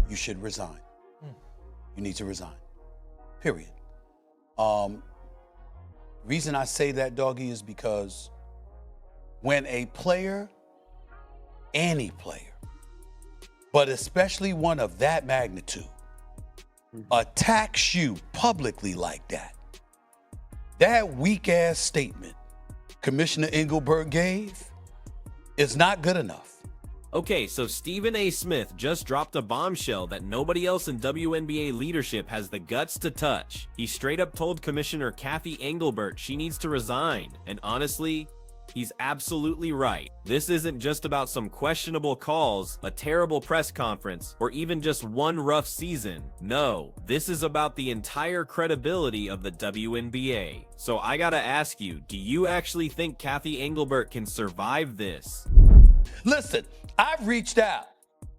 you should resign. You need to resign, period. Reason I say that, Doggy, is because when a player, any player, but especially one of that magnitude, attacks you publicly like that, that weak-ass statement Commissioner Engelbert gave is not good enough. Okay, so Stephen A. Smith just dropped a bombshell that nobody else in WNBA leadership has the guts to touch. He straight up told Commissioner Cathy Engelbert she needs to resign, and honestly, he's absolutely right. This isn't just about some questionable calls, a terrible press conference, or even just one rough season. No, this is about the entire credibility of the WNBA. So I gotta ask you, do you actually think Cathy Engelbert can survive this? Listen, I've reached out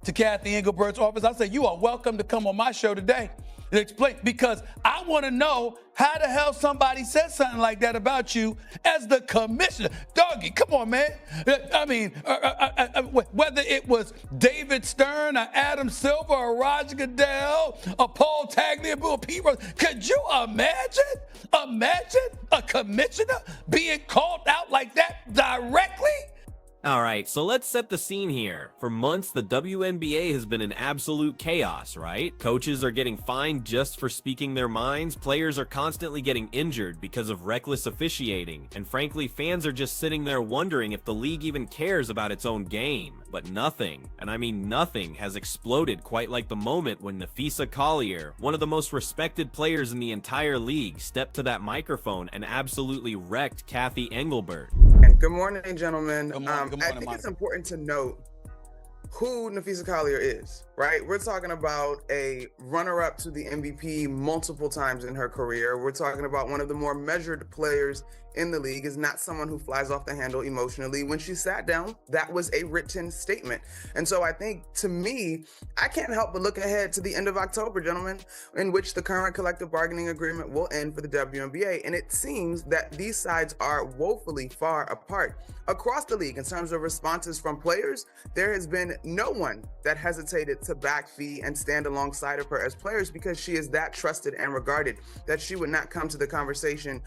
to Cathy Engelbert's office. I said, you are welcome to come on my show today and explain, because I want to know how the hell somebody said something like that about you as the commissioner. Doggy, come on, man. I mean, whether it was David Stern or Adam Silver or Roger Goodell or Paul Tagliabue or Pete Rose, could you imagine a commissioner being called out like that directly? Alright, so let's set the scene here. For months, the WNBA has been in absolute chaos, right? Coaches are getting fined just for speaking their minds, players are constantly getting injured because of reckless officiating, and frankly, fans are just sitting there wondering if the league even cares about its own game. But nothing, and I mean nothing, has exploded quite like the moment when Napheesa Collier, one of the most respected players in the entire league, stepped to that microphone and absolutely wrecked Cathy Engelbert. And good morning, gentlemen. Good morning, I think it's important to note who Napheesa Collier is, right? We're talking about a runner-up to the MVP multiple times in her career. We're talking about one of the more measured players in the league, is not someone who flies off the handle emotionally. When she sat down, that was a written statement. And so I think, to me, I can't help but look ahead to the end of October, gentlemen, in which the current collective bargaining agreement will end for the WNBA. And it seems that these sides are woefully far apart. Across the league, in terms of responses from players, there has been no one that hesitated to back Fee and stand alongside of her as players, because she is that trusted and regarded that she would not come to the conversation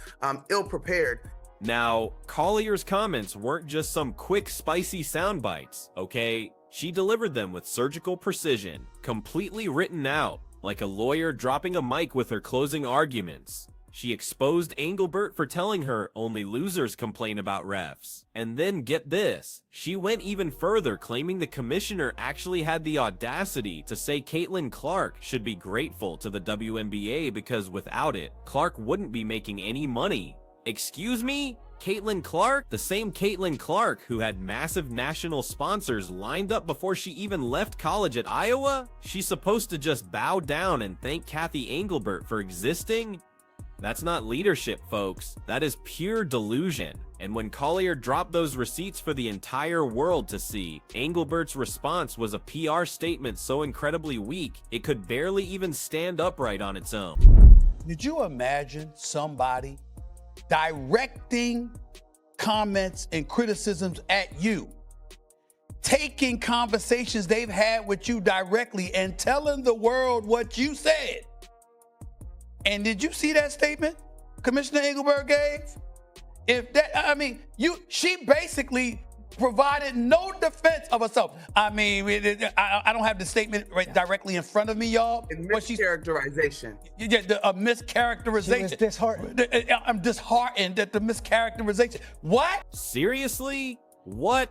ill-prepared. Now, Collier's comments weren't just some quick, spicy sound bites, okay? She delivered them with surgical precision, completely written out, like a lawyer dropping a mic with her closing arguments. She exposed Engelbert for telling her only losers complain about refs. And then get this, she went even further, claiming the commissioner actually had the audacity to say Caitlin Clark should be grateful to the WNBA because without it, Clark wouldn't be making any money. Excuse me? Caitlin Clark? The same Caitlin Clark who had massive national sponsors lined up before she even left college at Iowa? She's supposed to just bow down and thank Cathy Engelbert for existing? That's not leadership, folks. That is pure delusion. And when Collier dropped those receipts for the entire world to see, Engelbert's response was a PR statement so incredibly weak, it could barely even stand upright on its own. Did you imagine somebody directing comments and criticisms at you, taking conversations they've had with you directly and telling the world what you said? And did you see that statement Commissioner Engelbert gave? She basically provided no defense of herself. I mean, I don't have the statement directly in front of me, y'all. Mischaracterization. A mischaracterization. She was disheartened. I'm disheartened at the mischaracterization. What? Seriously? What?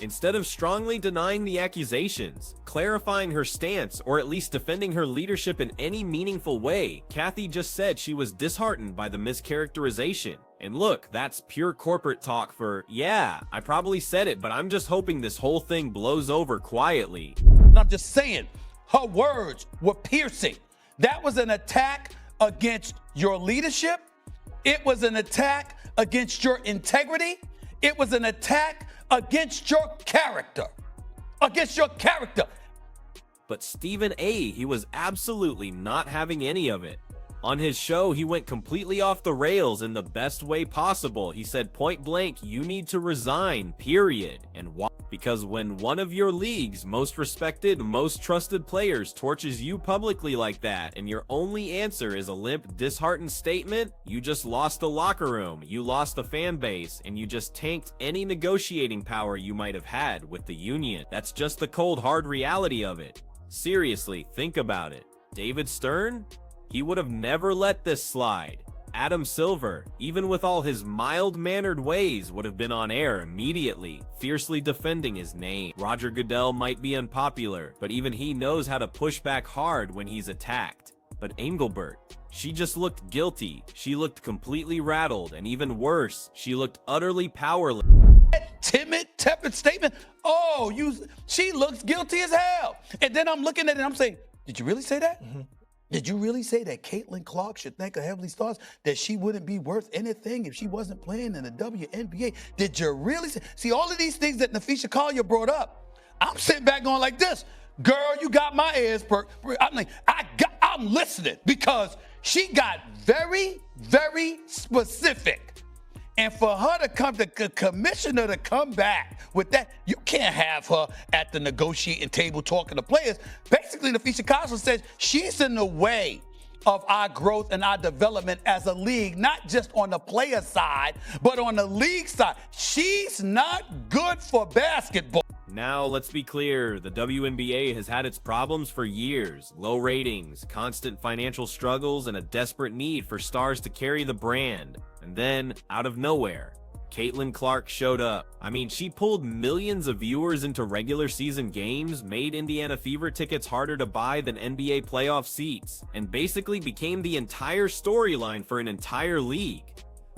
Instead of strongly denying the accusations, clarifying her stance, or at least defending her leadership in any meaningful way, Cathy just said she was disheartened by the mischaracterization. And look, that's pure corporate talk for, yeah, I probably said it, but I'm just hoping this whole thing blows over quietly. I'm just saying, her words were piercing. That was an attack against your leadership. It was an attack against your integrity. It was an attack against your character. Against your character. But Stephen A., he was absolutely not having any of it. On his show, he went completely off the rails in the best way possible. He said point blank, you need to resign, period. And Because when one of your league's most respected, most trusted players torches you publicly like that, and your only answer is a limp, disheartened statement, you just lost the locker room, you lost the fan base, and you just tanked any negotiating power you might have had with the union. That's just the cold, hard reality of it. Seriously, think about it. David Stern? He would have never let this slide. Adam Silver, even with all his mild-mannered ways, would have been on air immediately, fiercely defending his name. Roger Goodell might be unpopular, but even he knows how to push back hard when he's attacked. But Engelbert, she just looked guilty. She looked completely rattled, and even worse, she looked utterly powerless. Timid, tepid statement. Oh, she looks guilty as hell. And then I'm looking at it and I'm saying, did you really say that? Mm-hmm. Did you really say that Caitlin Clark should thank her Heavenly Stars, that she wouldn't be worth anything if she wasn't playing in the WNBA? Did you really say? See, all of these things that Napheesa Collier brought up, I'm sitting back going like this. Girl, you got my ears perked. I'm like, I'm listening, because she got very, very specific. And for her to come, the commissioner to come back with that, you can't have her at the negotiating table talking to players. Basically, Napheesa Collier says she's in the way of our growth and our development as a league, not just on the player side, but on the league side. She's not good for basketball. Now, let's be clear, the WNBA has had its problems for years. Low ratings, constant financial struggles, and a desperate need for stars to carry the brand. And then, out of nowhere, Caitlin Clark showed up. I mean, she pulled millions of viewers into regular season games, made Indiana Fever tickets harder to buy than NBA playoff seats, and basically became the entire storyline for an entire league.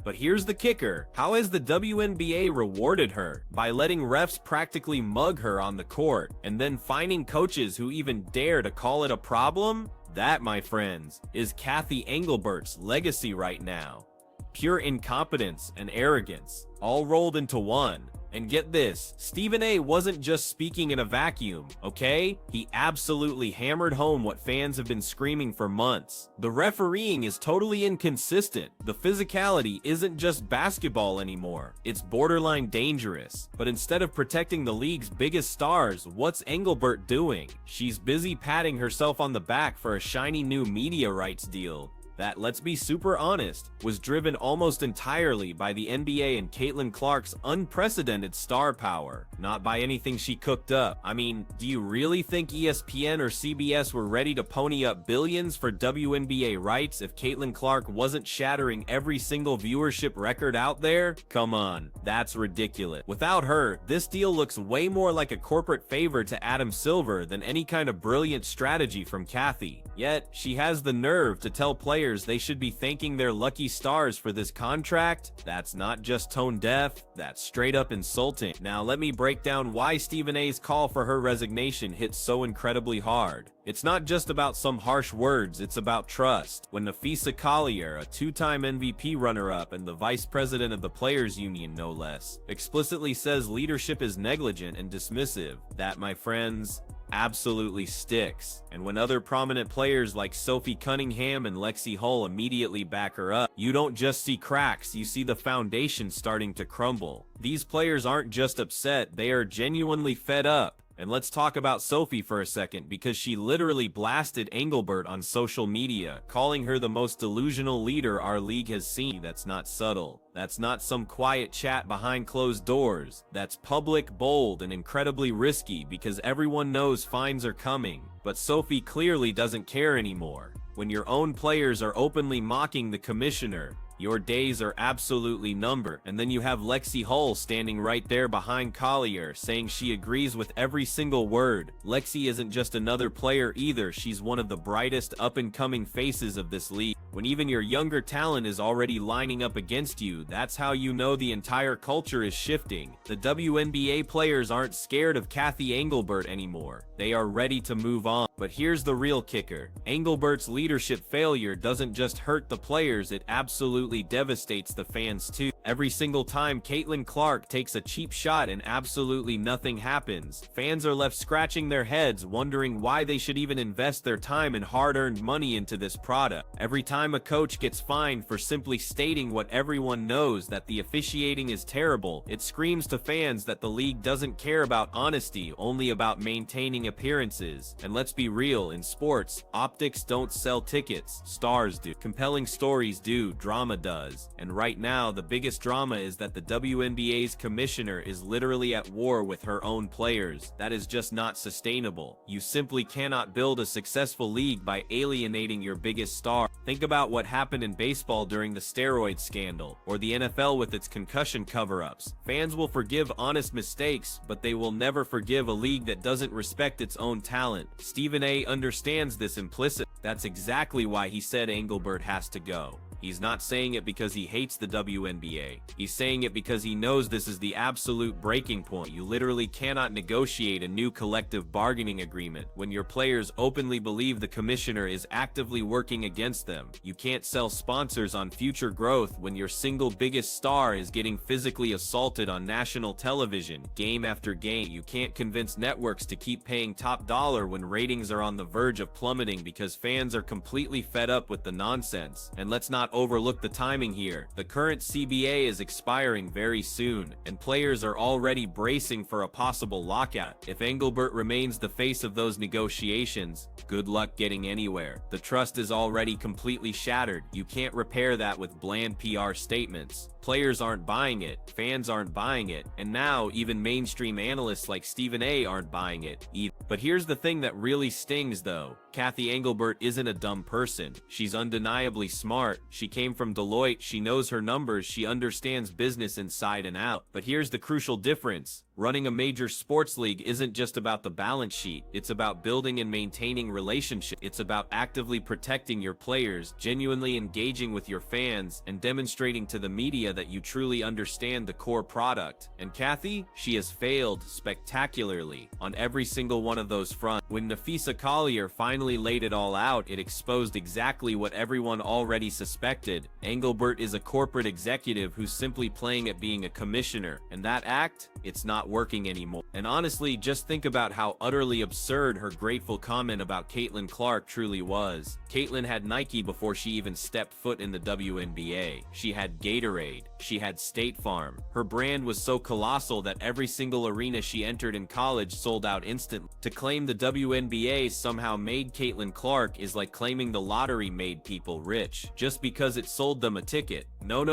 But here's the kicker. How has the WNBA rewarded her? By letting refs practically mug her on the court, and then finding coaches who even dare to call it a problem? That, my friends, is Cathy Engelbert's legacy right now. Pure incompetence and arrogance, all rolled into one. And get this, Stephen A wasn't just speaking in a vacuum, okay? He absolutely hammered home what fans have been screaming for months. The refereeing is totally inconsistent. The physicality isn't just basketball anymore. It's borderline dangerous. But instead of protecting the league's biggest stars, what's Engelbert doing? She's busy patting herself on the back for a shiny new media rights deal that, let's be super honest, was driven almost entirely by the NBA and Caitlin Clark's unprecedented star power, not by anything she cooked up. I mean, do you really think ESPN or CBS were ready to pony up billions for WNBA rights if Caitlin Clark wasn't shattering every single viewership record out there? Come on, that's ridiculous. Without her, this deal looks way more like a corporate favor to Adam Silver than any kind of brilliant strategy from Cathy. Yet, she has the nerve to tell players they should be thanking their lucky stars for this contract. That's not just tone deaf, that's straight up insulting. Now let me break down why Stephen A's call for her resignation hits so incredibly hard. It's not just about some harsh words, it's about trust. When Napheesa Collier, a two-time MVP runner-up and the vice president of the Players Union no less, explicitly says leadership is negligent and dismissive, that, my friends, absolutely sticks. And when other prominent players like Sophie Cunningham and Lexi Hull immediately back her up, you don't just see cracks, you see the foundation starting to crumble. These players aren't just upset, they are genuinely fed up. And let's talk about Sophie for a second, because she literally blasted Engelbert on social media, calling her the most delusional leader our league has seen. That's not subtle. That's not some quiet chat behind closed doors. That's public, bold, and incredibly risky, because everyone knows fines are coming. But Sophie clearly doesn't care anymore. When your own players are openly mocking the commissioner, your days are absolutely numbered. And then you have Lexi Hull standing right there behind Collier, saying she agrees with every single word. Lexi isn't just another player either, she's one of the brightest up-and-coming faces of this league. When even your younger talent is already lining up against you, that's how you know the entire culture is shifting. The WNBA players aren't scared of Cathy Engelbert anymore. They are ready to move on. But here's the real kicker. Engelbert's leadership failure doesn't just hurt the players, it absolutely devastates the fans too. Every single time Caitlin Clark takes a cheap shot and absolutely nothing happens, fans are left scratching their heads wondering why they should even invest their time and hard-earned money into this product. Every time a coach gets fined for simply stating what everyone knows, that the officiating is terrible, it screams to fans that the league doesn't care about honesty, only about maintaining appearances. And let's be real, in sports, optics don't sell tickets, stars do. Compelling stories do, drama does. And right now, the biggest drama is that the WNBA's commissioner is literally at war with her own players. That is just not sustainable. You simply cannot build a successful league by alienating your biggest star. Think about what happened in baseball during the steroid scandal, or the NFL with its concussion cover-ups. Fans will forgive honest mistakes, but they will never forgive a league that doesn't respect its own talent. Stephen A. understands this implicitly. That's exactly why he said Engelbert has to go. He's not saying it because he hates the WNBA. He's saying it because he knows this is the absolute breaking point. You literally cannot negotiate a new collective bargaining agreement when your players openly believe the commissioner is actively working against them. You can't sell sponsors on future growth when your single biggest star is getting physically assaulted on national television, game after game. You can't convince networks to keep paying top dollar when ratings are on the verge of plummeting because fans are completely fed up with the nonsense. And let's not overlook the timing here. The current CBA is expiring very soon, and players are already bracing for a possible lockout. If Engelbert remains the face of those negotiations, good luck getting anywhere. The trust is already completely shattered. You can't repair that with bland PR statements. Players aren't buying it, fans aren't buying it, and now even mainstream analysts like Stephen A. aren't buying it either. But here's the thing that really stings though. Cathy Engelbert isn't a dumb person. She's undeniably smart. She came from Deloitte, she knows her numbers, she understands business inside and out. But here's the crucial difference. Running a major sports league isn't just about the balance sheet. It's about building and maintaining relationships. It's about actively protecting your players, genuinely engaging with your fans, and demonstrating to the media that you truly understand the core product. And Cathy, she has failed spectacularly on every single one of those fronts. When Napheesa Collier finally laid it all out, it exposed exactly what everyone already suspected. Engelbert is a corporate executive who's simply playing at being a commissioner, and that act, it's not working anymore. And honestly, just think about how utterly absurd her grateful comment about Caitlin Clark truly was. Caitlin had Nike before she even stepped foot in the WNBA. She had Gatorade. She had State Farm. Her brand was so colossal that every single arena she entered in college sold out instantly. To claim the WNBA somehow made Caitlin Clark is like claiming the lottery made people rich, just because it sold them a ticket. No.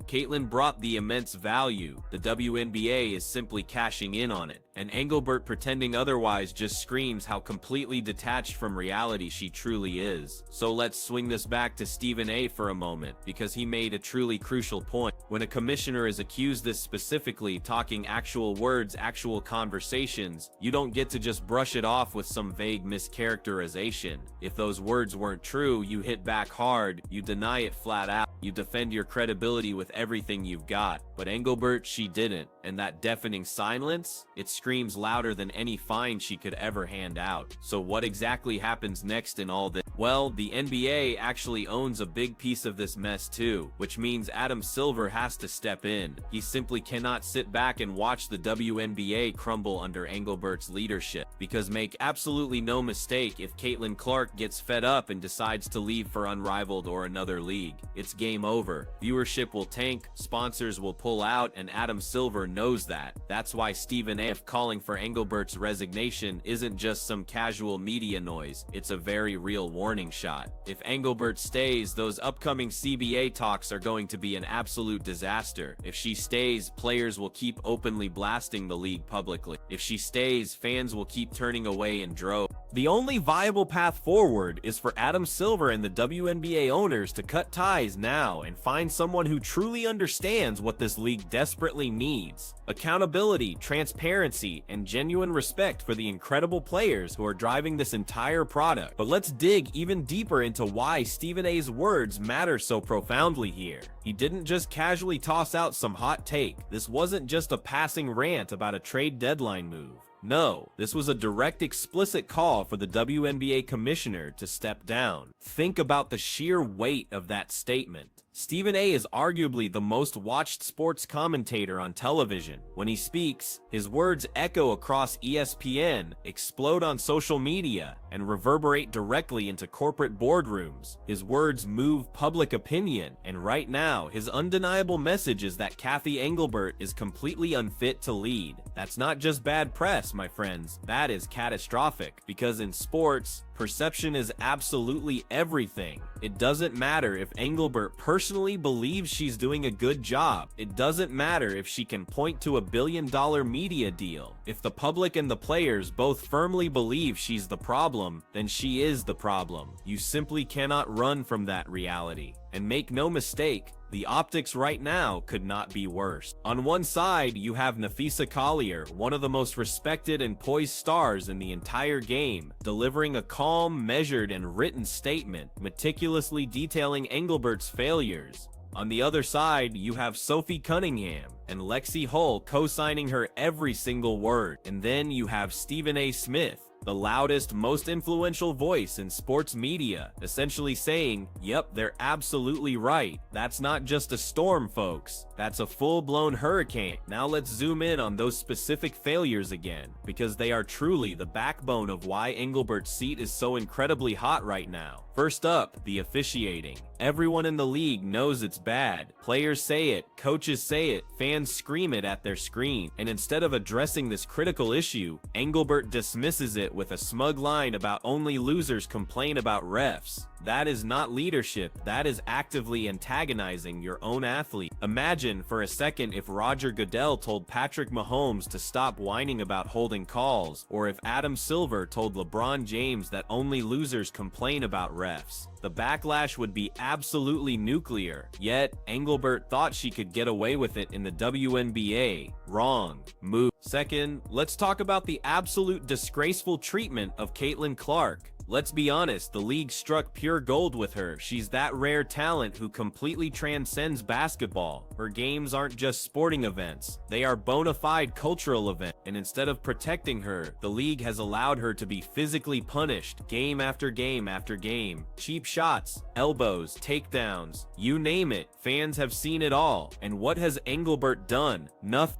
Caitlin brought the immense value. The WNBA is simply cashing in on it. And Engelbert pretending otherwise just screams how completely detached from reality she truly is. So let's swing this back to Stephen A. for a moment, because he made a truly crucial point. When a commissioner is accused this specifically, talking actual words, actual conversations, you don't get to just brush it off with some vague mischaracterization. If those words weren't true, you hit back hard, you deny it flat out, you defend your credibility with everything you've got. But Engelbert, she didn't, and that deafening silence, it screams louder than any fine she could ever hand out. So what exactly happens next in all this? Well, the NBA actually owns a big piece of this mess too, which means Adam Silver has to step in. He simply cannot sit back and watch the WNBA crumble under Engelbert's leadership. Because make absolutely no mistake, if Caitlin Clark gets fed up and decides to leave for Unrivaled or another league, it's game over. Viewership will tank, sponsors will pull out, and Adam Silver knows that. That's why Stephen A. calling for Engelbert's resignation isn't just some casual media noise, it's a very real warning shot. If Engelbert stays, those upcoming CBA talks are going to be an absolute disaster. If she stays, players will keep openly blasting the league publicly. If she stays, fans will keep turning away in droves. The only viable path forward is for Adam Silver and the WNBA owners to cut ties now and find someone who truly understands what this league desperately needs. Accountability, transparency, and genuine respect for the incredible players who are driving this entire product. But let's dig even deeper into why Stephen A's words matter so profoundly here. He didn't just casually toss out some hot take. This wasn't just a passing rant about a trade deadline move. No, this was a direct, explicit call for the WNBA commissioner to step down. Think about the sheer weight of that statement. Stephen A is arguably the most watched sports commentator on television. When he speaks, his words echo across ESPN, explode on social media, and reverberate directly into corporate boardrooms. His words move public opinion, and right now, his undeniable message is that Cathy Engelbert is completely unfit to lead. That's not just bad press, my friends. That is catastrophic, because in sports, perception is absolutely everything. It doesn't matter if Engelbert personally believes she's doing a good job. It doesn't matter if she can point to $1 billion media deal. If the public and the players both firmly believe she's the problem, then she is the problem. You simply cannot run from that reality. And make no mistake, the optics right now could not be worse. On one side, you have Napheesa Collier, one of the most respected and poised stars in the entire game, delivering a calm, measured, and written statement, meticulously detailing Engelbert's failures. On the other side, you have Sophie Cunningham and Lexi Hull co-signing her every single word. And then you have Stephen A. Smith, the loudest, most influential voice in sports media, essentially saying, yep, they're absolutely right. That's not just a storm, folks. That's a full-blown hurricane. Now let's zoom in on those specific failures again, because they are truly the backbone of why Engelbert's seat is so incredibly hot right now. First up, the officiating. Everyone in the league knows it's bad. Players say it, coaches say it, fans scream it at their screen. And instead of addressing this critical issue, Engelbert dismisses it with a smug line about only losers complain about refs. That is not leadership, that is actively antagonizing your own athlete. Imagine for a second if Roger Goodell told Patrick Mahomes to stop whining about holding calls, or if Adam Silver told LeBron James that only losers complain about refs. The backlash would be absolutely nuclear, yet Engelbert thought she could get away with it in the WNBA. Wrong. Move. Second, let's talk about the absolute disgraceful treatment of Caitlin Clark. Let's be honest, the league struck pure gold with her. She's that rare talent who completely transcends basketball. Her games aren't just sporting events, they are bona fide cultural events. And instead of protecting her, the league has allowed her to be physically punished game after game after game. Cheap shots, elbows, takedowns, you name it. Fans have seen it all. And what has Engelbert done?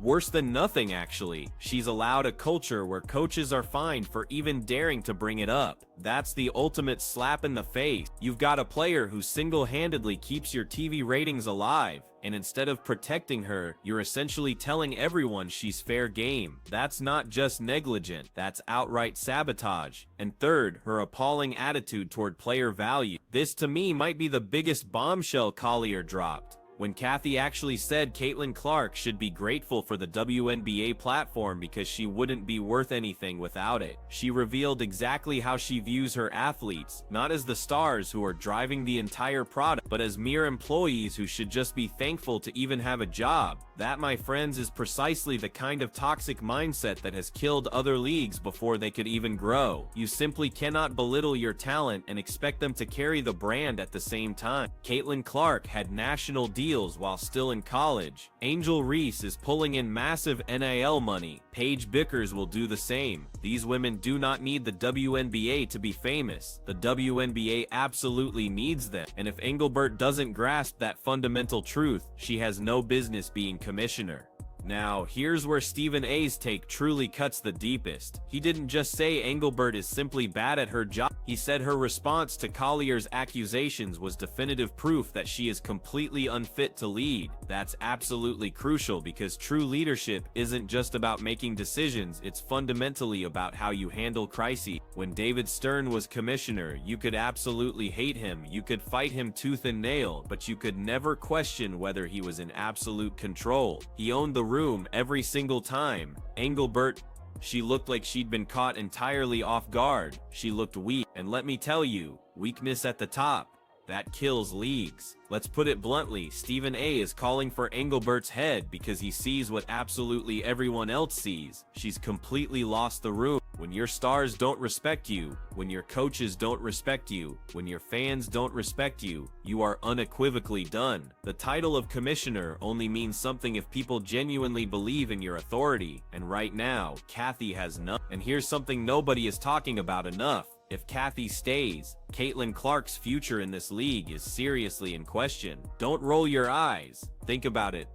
Worse than nothing, actually. She's allowed a culture where coaches are fined for even daring to bring it up. That's the ultimate slap in the face. You've got a player who single-handedly keeps your TV ratings alive, and instead of protecting her, you're essentially telling everyone she's fair game. That's not just negligent, that's outright sabotage. And third, her appalling attitude toward player value. This to me might be the biggest bombshell Collier dropped. When Cathy actually said Caitlin Clark should be grateful for the WNBA platform because she wouldn't be worth anything without it. She revealed exactly how she views her athletes, not as the stars who are driving the entire product, but as mere employees who should just be thankful to even have a job. That, my friends, is precisely the kind of toxic mindset that has killed other leagues before they could even grow. You simply cannot belittle your talent and expect them to carry the brand at the same time. Caitlin Clark had national deals while still in college. Angel Reese is pulling in massive NIL money. Paige Bickers will do the same. These women do not need the WNBA to be famous. The WNBA absolutely needs them. And if Engelbert doesn't grasp that fundamental truth, she has no business being commissioner. Now, here's where Stephen A's take truly cuts the deepest. He didn't just say Engelbert is simply bad at her job. He said her response to Collier's accusations was definitive proof that she is completely unfit to lead. That's absolutely crucial because true leadership isn't just about making decisions, it's fundamentally about how you handle crises. When David Stern was commissioner, you could absolutely hate him, you could fight him tooth and nail, but you could never question whether he was in absolute control. He owned the room every single time. Engelbert, she looked like she'd been caught entirely off guard. She looked weak, and let me tell you, weakness at the top That kills leagues. Let's put it bluntly, Stephen A is calling for Engelbert's head because he sees what absolutely everyone else sees. She's completely lost the room. When your stars don't respect you, when your coaches don't respect you, when your fans don't respect you, you are unequivocally done. The title of commissioner only means something if people genuinely believe in your authority, and right now, Kathy has none. And here's something nobody is talking about enough. If Kathy stays, Caitlin Clark's future in this league is seriously in question. Don't roll your eyes. Think about it.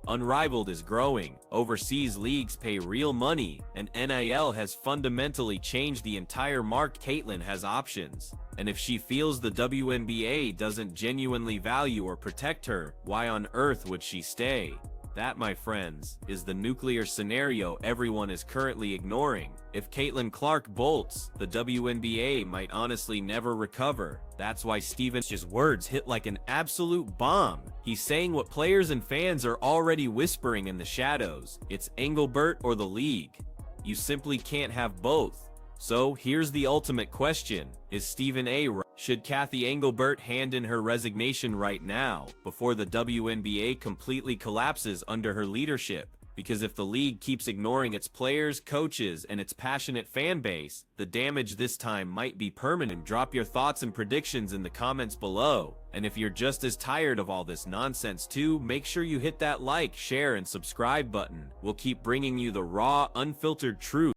Unrivaled is growing, overseas leagues pay real money, and NIL has fundamentally changed the entire market. Caitlin has options, and if she feels the WNBA doesn't genuinely value or protect her, why on earth would she stay? That, my friends, is the nuclear scenario everyone is currently ignoring. If Caitlin Clark bolts, the WNBA might honestly never recover. That's why Stephen's words hit like an absolute bomb. He's saying what players and fans are already whispering in the shadows. It's Engelbert or the league. You simply can't have both. So here's the ultimate question. Is Stephen A right? Should Kathy Engelbert hand in her resignation right now, before the WNBA completely collapses under her leadership? Because if the league keeps ignoring its players, coaches, and its passionate fan base, the damage this time might be permanent. Drop your thoughts and predictions in the comments below. And if you're just as tired of all this nonsense too, make sure you hit that like, share, and subscribe button. We'll keep bringing you the raw, unfiltered truth.